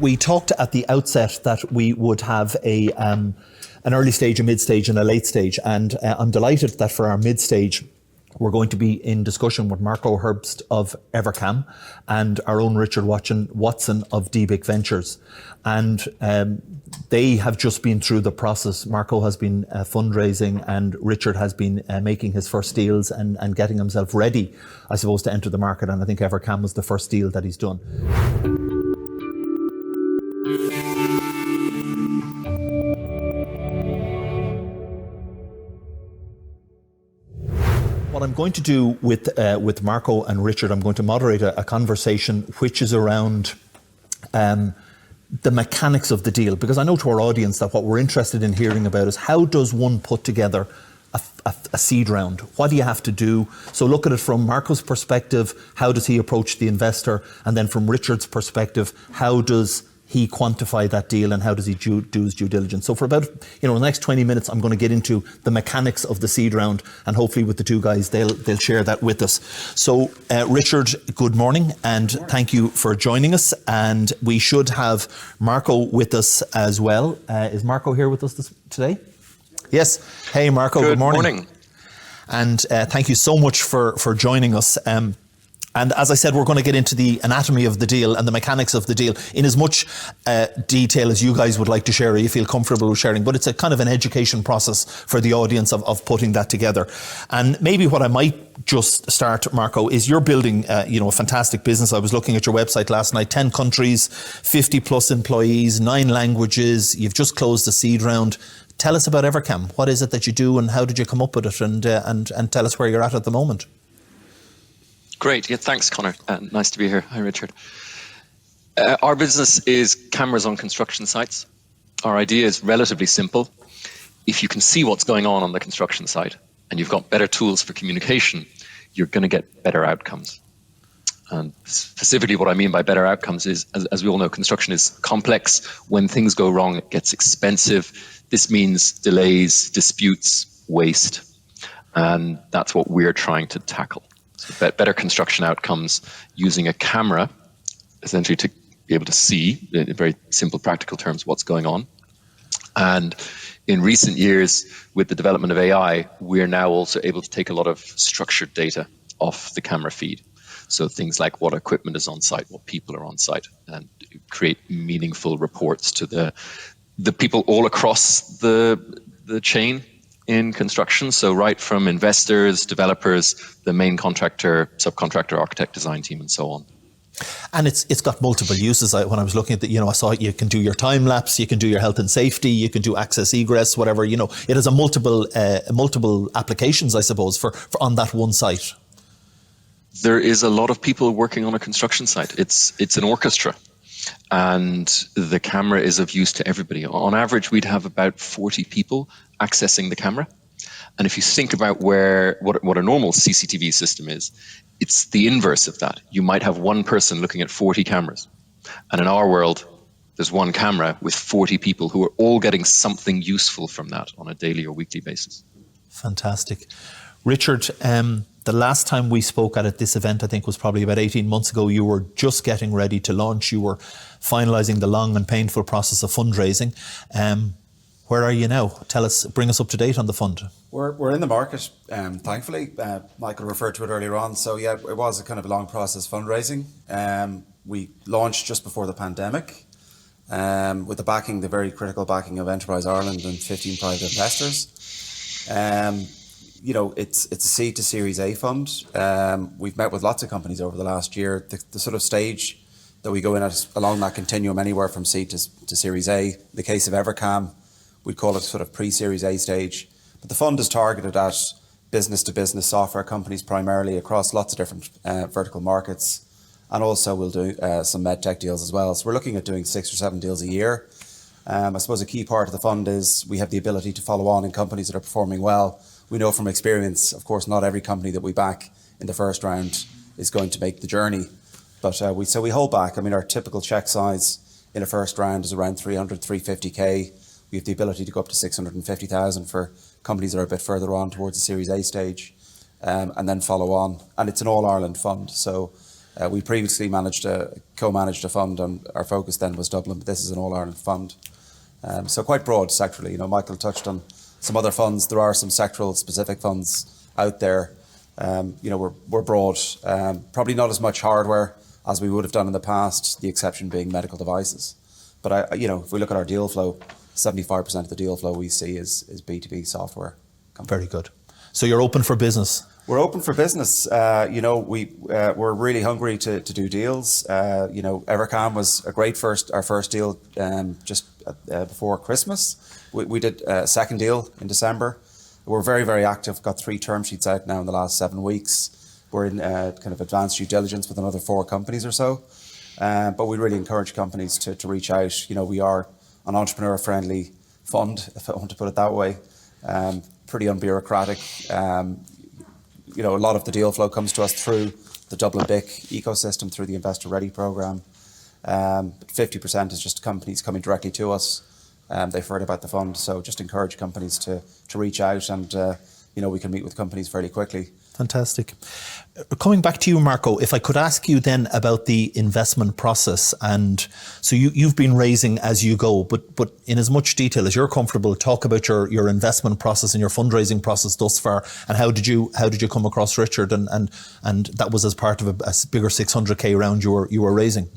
We talked at the outset that we would have an early stage, a mid stage and a late stage, and I'm delighted that for our mid stage we're going to be in discussion with Marco Herbst of Evercam and our own Richard Watson of DBIC Ventures. And they have just been through the process. Marco has been fundraising and Richard has been making his first deals and getting himself ready, I suppose, to enter the market. And I think Evercam was the first deal that he's done. What I'm going to do with Marco and Richard, I'm going to moderate a conversation which is around the mechanics of the deal, because I know to our audience that what we're interested in hearing about is how does one put together a seed round? What do you have to do? So look at it from Marco's perspective, how does he approach the investor? And then from Richard's perspective, how does he quantify that deal and how does he do his due diligence? So for about, the next 20 minutes, I'm going to get into the mechanics of the seed round, and hopefully with the two guys, they'll share that with us. So Richard, good morning, and thank you for joining us. And we should have Marco with us as well. Is Marco here with us today? Yes. Hey, Marco, good morning. And thank you so much for joining us. And as I said, we're going to get into the anatomy of the deal and the mechanics of the deal in as much detail as you guys would like to share or you feel comfortable with sharing. But it's a kind of an education process for the audience of putting that together. And maybe what I might just start, Marco, is you're building a fantastic business. I was looking at your website last night, 10 countries, 50 plus employees, 9 languages. You've just closed the seed round. Tell us about Evercam. What is it that you do and how did you come up with it? And tell us where you're at the moment. Great. Yeah, thanks, Connor. Nice to be here. Hi, Richard. Our business is cameras on construction sites. Our idea is relatively simple. If you can see what's going on the construction site and you've got better tools for communication, you're going to get better outcomes. And specifically what I mean by better outcomes is, as we all know, construction is complex. When things go wrong, it gets expensive. This means delays, disputes, waste. And that's what we're trying to tackle. So better construction outcomes using a camera, essentially to be able to see, in very simple practical terms, what's going on. And in recent years, with the development of AI, we're now also able to take a lot of structured data off the camera feed. So things like what equipment is on site, what people are on site, and create meaningful reports to the people all across the chain in construction. So right from investors, developers, the main contractor, subcontractor, architect, design team, and so on. And it's got multiple uses. When I was looking at I saw you can do your time lapse, you can do your health and safety, you can do access egress, whatever. It has a multiple applications, I suppose, for on that one site. There is a lot of people working on a construction site. It's an orchestra. And the camera is of use to everybody. On average, we'd have about 40 people accessing the camera. And if you think about what a normal CCTV system is, it's the inverse of that. You might have one person looking at 40 cameras. And in our world, there's one camera with 40 people who are all getting something useful from that on a daily or weekly basis. Fantastic. Richard, the last time we spoke at this event, I think, was probably about 18 months ago. You were just getting ready to launch. You were finalising the long and painful process of fundraising. Where are you now? Bring us up to date on the fund. We're in the market, thankfully. Michael referred to it earlier on. So yeah, it was a kind of a long process fundraising. We launched just before the pandemic with the very critical backing of Enterprise Ireland and 15 private investors. It's a seed to Series A fund. We've met with lots of companies over the last year. The sort of stage that we go in at along that continuum, anywhere from seed to Series A. In the case of Evercam, we'd call it sort of pre-Series A stage. But the fund is targeted at business-to-business software companies primarily across lots of different vertical markets. And also we'll do some medtech deals as well. So we're looking at doing 6 or 7 deals a year. I suppose a key part of the fund is we have the ability to follow on in companies that are performing well. We know from experience, of course, not every company that we back in the first round is going to make the journey. But we hold back. I mean, our typical check size in a first round is around 300, 350K. We have the ability to go up to 650,000 for companies that are a bit further on towards the Series A stage, and then follow on. And it's an all-Ireland fund. So We previously co-managed a fund, and our focus then was Dublin, but this is an all-Ireland fund. So quite broad sectorally. Michael touched on some other funds. There are some sectoral specific funds out there. We're broad. Probably not as much hardware as we would have done in the past, the exception being medical devices. But if we look at our deal flow, 75% of the deal flow we see is B2B software companies. Very good. So you're open for business? We're open for business. We're really hungry to do deals. Evercam was our first deal just before Christmas. We did a second deal in December. We're very, very active. Got 3 term sheets out now in the last 7 weeks. We're in kind of advanced due diligence with another 4 companies or so. But we really encourage companies to reach out. We are an entrepreneur-friendly fund, if I want to put it that way. Pretty unbureaucratic. A lot of the deal flow comes to us through the Dublin BIC ecosystem, through the Investor Ready program. 50% is just companies coming directly to us. They've heard about the fund, so just encourage companies to reach out, and we can meet with companies fairly quickly. Fantastic. Coming back to you, Marco, if I could ask you then about the investment process. And so you've been raising as you go, but in as much detail as you're comfortable, talk about your investment process and your fundraising process thus far. And how did you come across Richard? And that was as part of a bigger 600k round you were raising.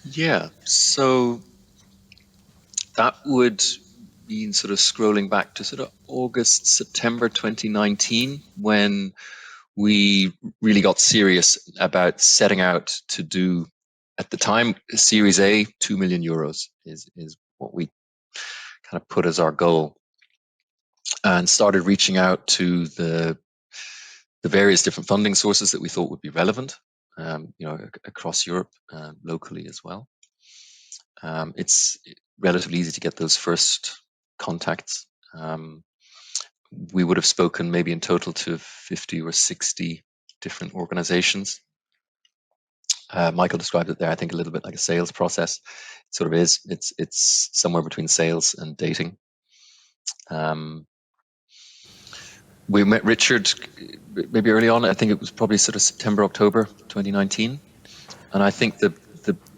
Yeah, so that would been sort of scrolling back to sort of August, September 2019, when we really got serious about setting out to do, at the time, Series A, 2 million euros is what we kind of put as our goal, and started reaching out to the various different funding sources that we thought would be relevant, across Europe, locally as well. It's relatively easy to get those first contacts. We would have spoken maybe in total to 50 or 60 different organizations. Michael described it there, I think, a little bit like a sales process. It sort of is. It's somewhere between sales and dating. We met Richard maybe early on. I think it was probably sort of September, October 2019. And I think the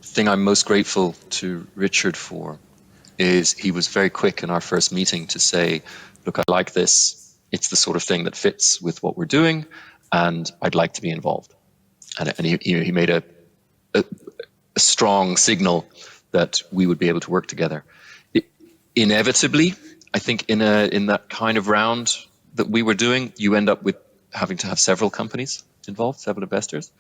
thing I'm most grateful to Richard for is he was very quick in our first meeting to say, look, I like this. It's the sort of thing that fits with what we're doing, and I'd like to be involved. And he made a strong signal that we would be able to work together. Inevitably, I think in that kind of round that we were doing, you end up with having to have several companies involved, several investors,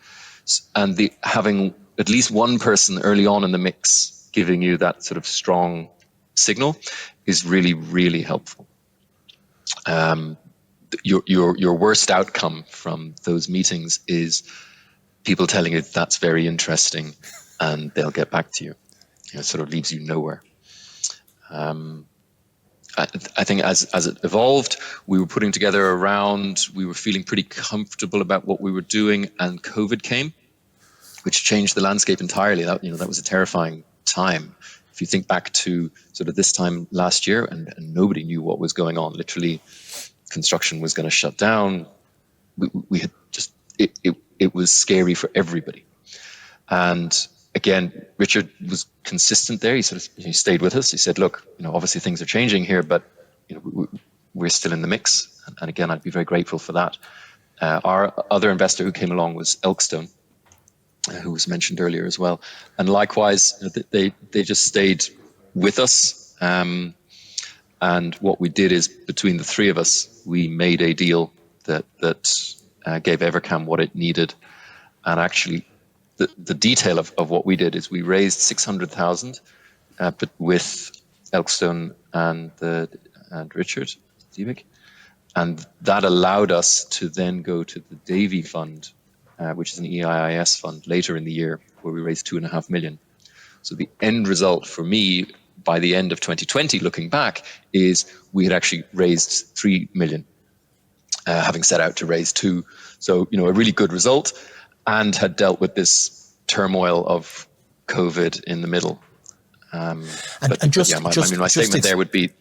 and having at least one person early on in the mix giving you that sort of strong signal is really, really helpful. Your worst outcome from those meetings is people telling you that's very interesting and they'll get back to you. It sort of leaves you nowhere. I think as it evolved, we were putting together a round. We were feeling pretty comfortable about what we were doing, and COVID came, which changed the landscape entirely. That was a terrifying time. If you think back to sort of this time last year, and nobody knew what was going on. Literally, construction was going to shut down. We had just it was scary for everybody. And again, Richard was consistent there. He stayed with us. He said, "Look, obviously things are changing here, but we're still in the mix." And again, I'd be very grateful for that. Our other investor who came along was Elkstone, who was mentioned earlier as well. And likewise, they just stayed with us. And what we did is, between the three of us, we made a deal that gave Evercam what it needed. And actually, the detail of what we did is we raised 600,000, but with Elkstone and Richard DBIC, and that allowed us to then go to the Davy Fund, which is an EIIS fund, later in the year, where we raised 2.5 million. So the end result for me, by the end of 2020, looking back, is we had actually raised 3 million, having set out to raise 2. So, a really good result, and had dealt with this turmoil of COVID in the middle. My statement there would be,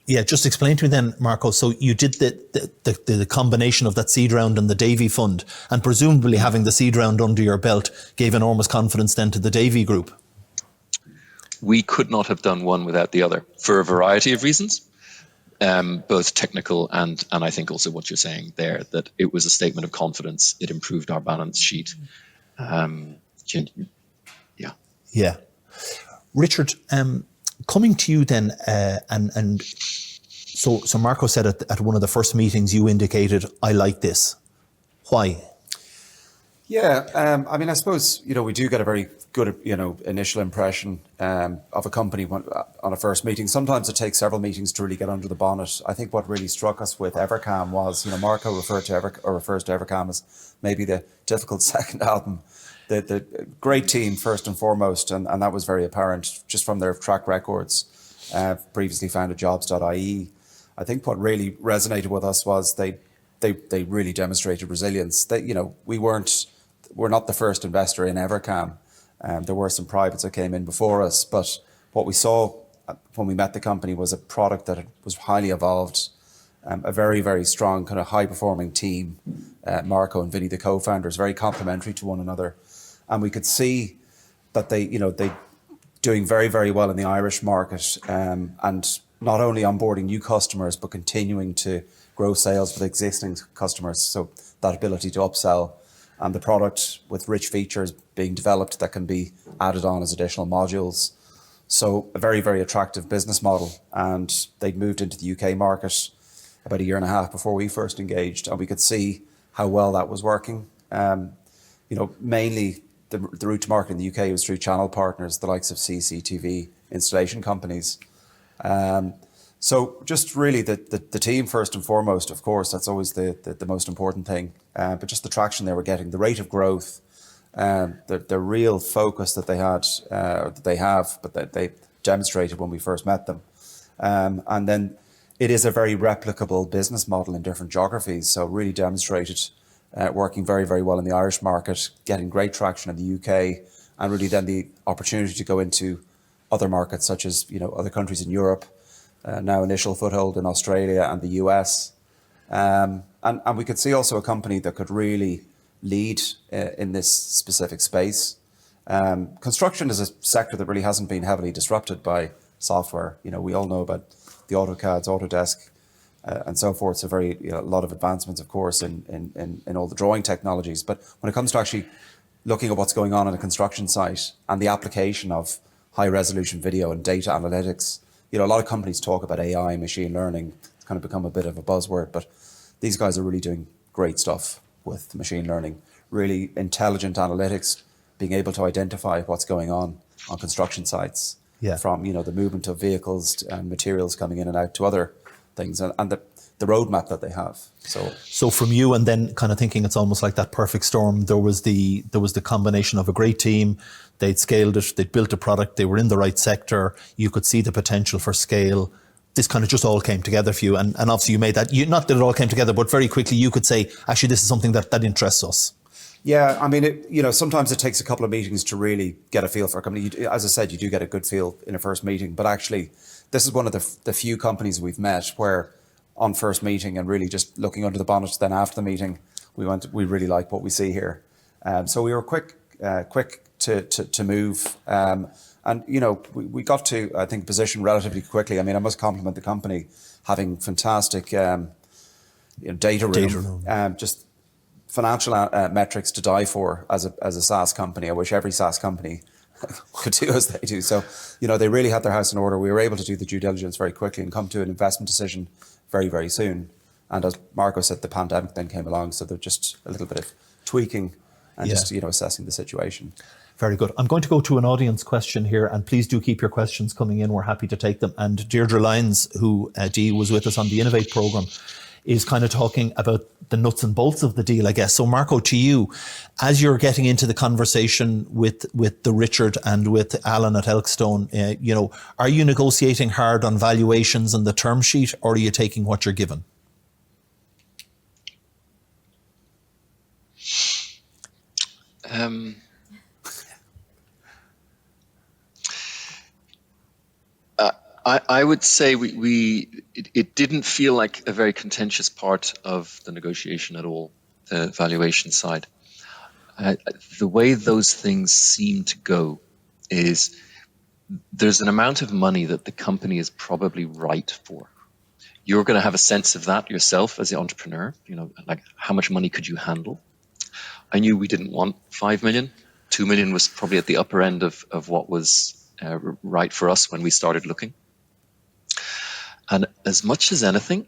Yeah, just explain to me then, Marco. So you did the combination of that seed round and the Davy fund, and presumably having the seed round under your belt gave enormous confidence then to the Davy group. We could not have done one without the other for a variety of reasons, both technical and I think also what you're saying there, that it was a statement of confidence. It improved our balance sheet. Yeah. Yeah. Richard, coming to you then, and so Marco said at one of the first meetings you indicated, I like this. Why? Yeah, I mean, I suppose, we do get a very good, initial impression of a company on a first meeting. Sometimes it takes several meetings to really get under the bonnet. I think what really struck us with Evercam was, Marco refers to Evercam as maybe the difficult second album. The great team first and foremost, and that was very apparent just from their track records. Previously founded jobs.ie. I think what really resonated with us was they really demonstrated resilience. We're not the first investor in Evercam. There were some privates that came in before us, but what we saw when we met the company was a product that was highly evolved, a very, very strong kind of high-performing team. Marco and Vinny, the co-founders, very complementary to one another, and we could see that they doing very, very well in the Irish market, and not only onboarding new customers but continuing to grow sales with existing customers. So that ability to upsell, and the product with rich features being developed that can be added on as additional modules. So a very, very attractive business model. And they'd moved into the UK market about a year and a half before we first engaged, and we could see how well that was working. Mainly the route to market in the UK was through channel partners, the likes of CCTV installation companies. So just really the team first and foremost, of course, that's always the most important thing. But just the traction they were getting, the rate of growth, the real focus that they had, that they have, but that they demonstrated when we first met them. And then it is a very replicable business model in different geographies. So really demonstrated working very, very well in the Irish market, getting great traction in the UK, and really then the opportunity to go into other markets such as, other countries in Europe, now initial foothold in Australia and the US. And we could see also a company that could really lead in this specific space. Construction is a sector that really hasn't been heavily disrupted by software. We all know about the AutoCADs, Autodesk, and so forth. So a lot of advancements, of course, in all the drawing technologies. But when it comes to actually looking at what's going on a construction site and the application of high resolution video and data analytics, a lot of companies talk about AI, machine learning. It's kind of become a bit of a buzzword, but these guys are really doing great stuff with machine learning, really intelligent analytics, being able to identify what's going on construction sites. Yeah. From, the movement of vehicles and materials coming in and out to other things, and the roadmap that they have. So from you, and then kind of thinking it's almost like that perfect storm. There was the combination of a great team. They'd scaled it. They'd built a product. They were in the right sector. You could see the potential for scale. This kind of just all came together for you. And obviously you made that, not that it all came together, but very quickly you could say, actually, this is something that interests us. Yeah, I mean, sometimes it takes a couple of meetings to really get a feel for a company. As I said, you do get a good feel in a first meeting, but actually, this is one of the few companies we've met where on first meeting and really just looking under the bonnet, then after the meeting, we really like what we see here. So we were quick to move. And, we got to, I think, position relatively quickly. I mean, I must compliment the company having fantastic data room. Just financial metrics to die for as a SaaS company. I wish every SaaS company could do as they do. So, they really had their house in order. We were able to do the due diligence very quickly and come to an investment decision very, very soon. And as Marco said, the pandemic then came along. So there's just a little bit of tweaking and just, assessing the situation. Very good. I'm going to go to an audience question here, and please do keep your questions coming in. We're happy to take them. And Deirdre Lyons, who Dee was with us on the Innovate programme, is kind of talking about the nuts and bolts of the deal, I guess. So Marco, to you, as you're getting into the conversation with the Richard and with Alan at Elkstone, are you negotiating hard on valuations and the term sheet, or are you taking what you're given? I would say it didn't feel like a very contentious part of the negotiation at all, the valuation side. The way those things seem to go is there's an amount of money that the company is probably right for. You're going to have a sense of that yourself as the entrepreneur, like how much money could you handle? I knew we didn't want 5 million. 2 million was probably at the upper end of what was right for us when we started looking. And as much as anything,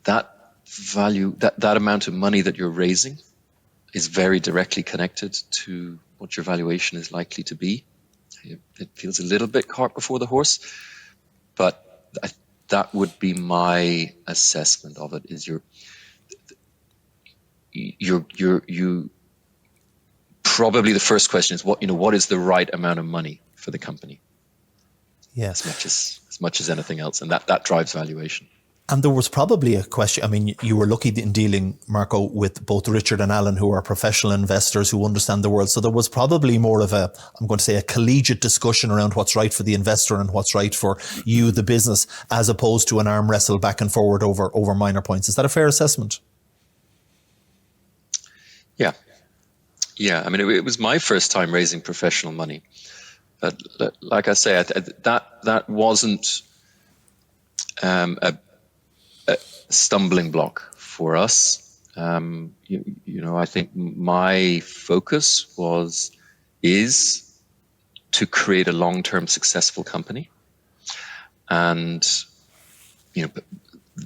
that value, that amount of money that you're raising is very directly connected to what your valuation is likely to be. It feels a little bit cart before the horse, but that would be my assessment of it. Is you probably the first question is what is the right amount of money for the company? Yes, as much as anything else, and that drives valuation. And there was probably a question. I mean, you were lucky in dealing, Marco, with both Richard and Alan, who are professional investors who understand the world. So there was probably more of a collegiate discussion around what's right for the investor and what's right for you, the business, as opposed to an arm wrestle back and forward over minor points. Is that a fair assessment? Yeah. I mean, it was my first time raising professional money. But like I say, that wasn't a stumbling block for us. I think my focus is to create a long-term successful company. And,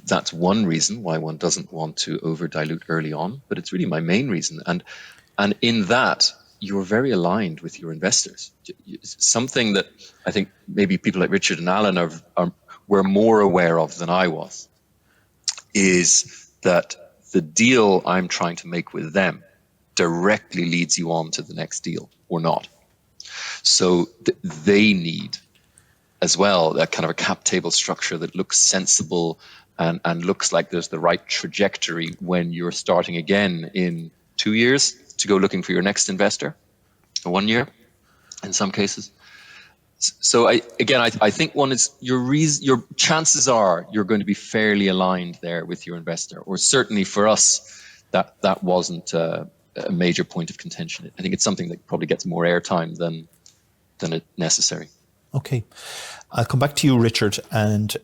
that's one reason why one doesn't want to over-dilute early on, but it's really my main reason. And in that, you're very aligned with your investors. Something that I think maybe people like Richard and Alan were more aware of than I was is that the deal I'm trying to make with them directly leads you on to the next deal or not. So they need as well that kind of a cap table structure that looks sensible and looks like there's the right trajectory when you're starting again in 2 years to go looking for your next investor, or 1 year in some cases. So I think one is your chances are you're going to be fairly aligned there with your investor, or certainly for us, that wasn't a major point of contention. I think it's something that probably gets more airtime than it necessary. Okay, I'll come back to you, Richard. And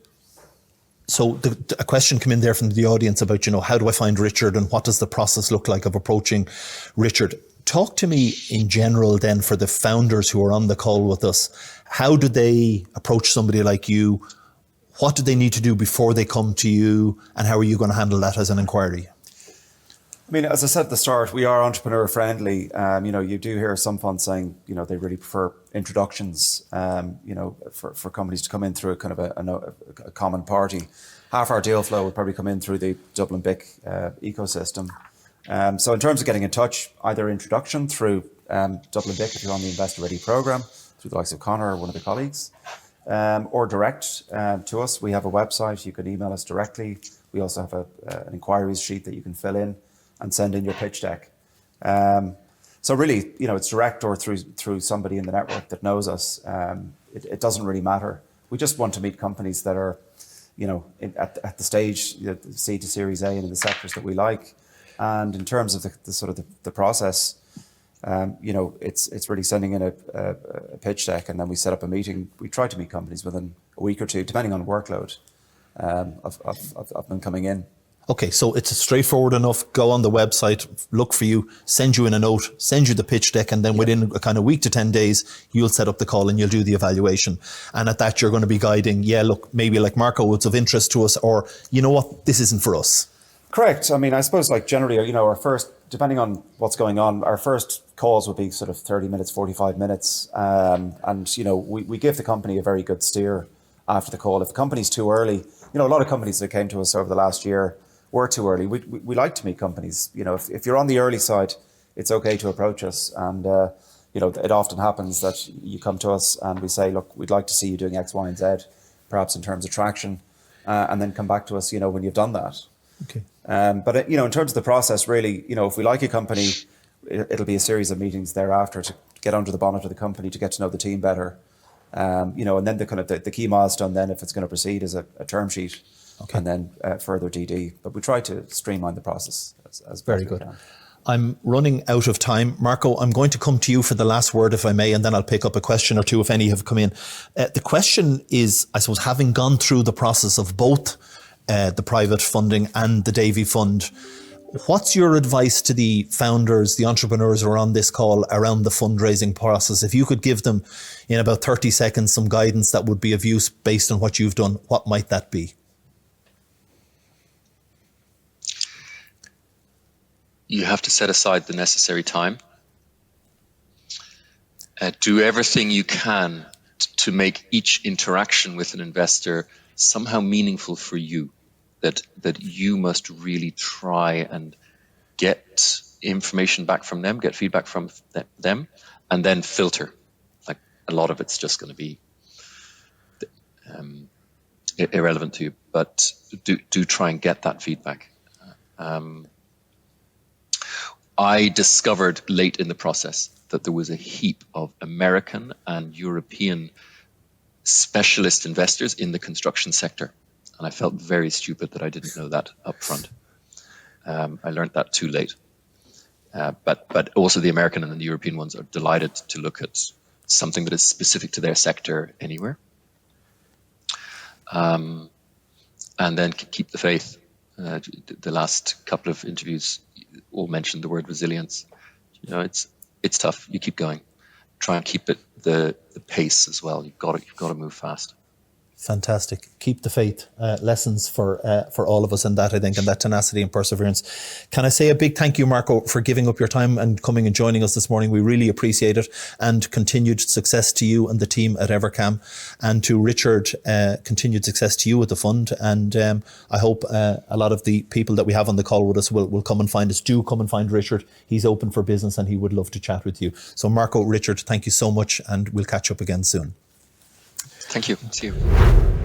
so a question came in there from the audience about, how do I find Richard and what does the process look like of approaching Richard? Talk to me in general then for the founders who are on the call with us. How do they approach somebody like you? What do they need to do before they come to you? And how are you going to handle that as an inquiry? I mean, as I said at the start, we are entrepreneur friendly. You do hear some funds saying, they really prefer introductions, for companies to come in through a kind of a common party. Half our deal flow would probably come in through the Dublin BIC ecosystem. So in terms of getting in touch, either introduction through Dublin BIC if you're on the Investor Ready programme, through the likes of Connor or one of the colleagues, or direct to us. We have a website, you can email us directly. We also have an inquiries sheet that you can fill in and send in your pitch deck. So really, it's direct or through somebody in the network that knows us. It doesn't really matter. We just want to meet companies that are, at the stage, C to Series A and in the sectors that we like. And in terms of the process, it's really sending in a pitch deck, and then we set up a meeting. We try to meet companies within a week or two, depending on workload of them coming in. Okay, so it's straightforward enough. Go on the website, look for you, send you in a note, send you the pitch deck, and then within a kind of week to 10 days, you'll set up the call and you'll do the evaluation. And at that, you're going to be guiding, look, maybe like Marco, it's of interest to us, or you know what, this isn't for us. Correct. I mean, I suppose generally, our first, depending on what's going on, our first calls would be sort of 30 minutes, 45 minutes. And, we give the company a very good steer after the call. If the company's too early, a lot of companies that came to us over the last year were too early. We like to meet companies. If you're on the early side, it's okay to approach us. And, it often happens that you come to us and we say, look, we'd like to see you doing X, Y, and Z, perhaps in terms of traction, and then come back to us, when you've done that. Okay. But in terms of the process, really, if we like a company, it'll be a series of meetings thereafter to get under the bonnet of the company, to get to know the team better, And then the key milestone then, if it's going to proceed, is a term sheet, and then further DD. But we try to streamline the process as Very best we good. can. I'm running out of time. Marco, I'm going to come to you for the last word, if I may, and then I'll pick up a question or two if any have come in. The question is, I suppose, having gone through the process of both the private funding and the Davy Fund, what's your advice to the founders, the entrepreneurs who are on this call around the fundraising process? If you could give them in about 30 seconds some guidance that would be of use based on what you've done, what might that be? You have to set aside the necessary time. Do everything you can to make each interaction with an investor somehow meaningful for you. That you must really try and get information back from them, get feedback from them, and then filter. Like, a lot of it's just going to be irrelevant to you, but do try and get that feedback. I discovered late in the process that there was a heap of American and European specialist investors in the construction sector. And I felt very stupid that I didn't know that up front. I learned that too late. But also the American and the European ones are delighted to look at something that is specific to their sector anywhere. And then keep the faith. The last couple of interviews all mentioned the word resilience. It's tough. You keep going. Try and keep it the pace as well. You've got to move fast. Fantastic. Keep the faith. Lessons for all of us in that, I think, and that tenacity and perseverance. Can I say a big thank you, Marco, for giving up your time and coming and joining us this morning? We really appreciate it, and continued success to you and the team at Evercam, and to Richard, continued success to you with the fund. And I hope a lot of the people that we have on the call with us will come and find us. Do come and find Richard. He's open for business and he would love to chat with you. So Marco, Richard, thank you so much, and we'll catch up again soon. Thank you. See you.